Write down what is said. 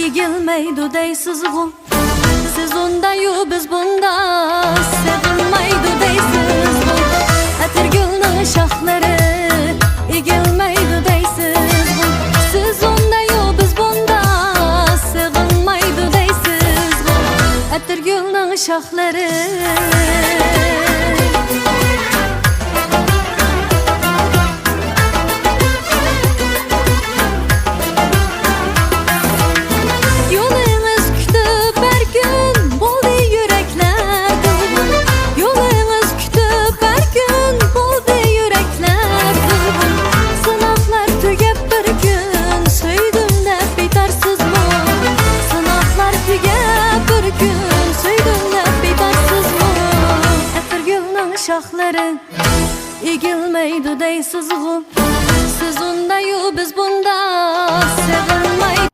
egilmeydu deysiz bu. Siz onda yu biz bunda, sevilmeydu deysiz bu. Atirgülün şahları egilmeydu deysiz bu. Siz onda yu biz bunda, sevilmeydu deysiz bu. Atirgülün şahları şahları egilmeydu deysiz bu. Siz onda yu biz bunda, sevilmeydu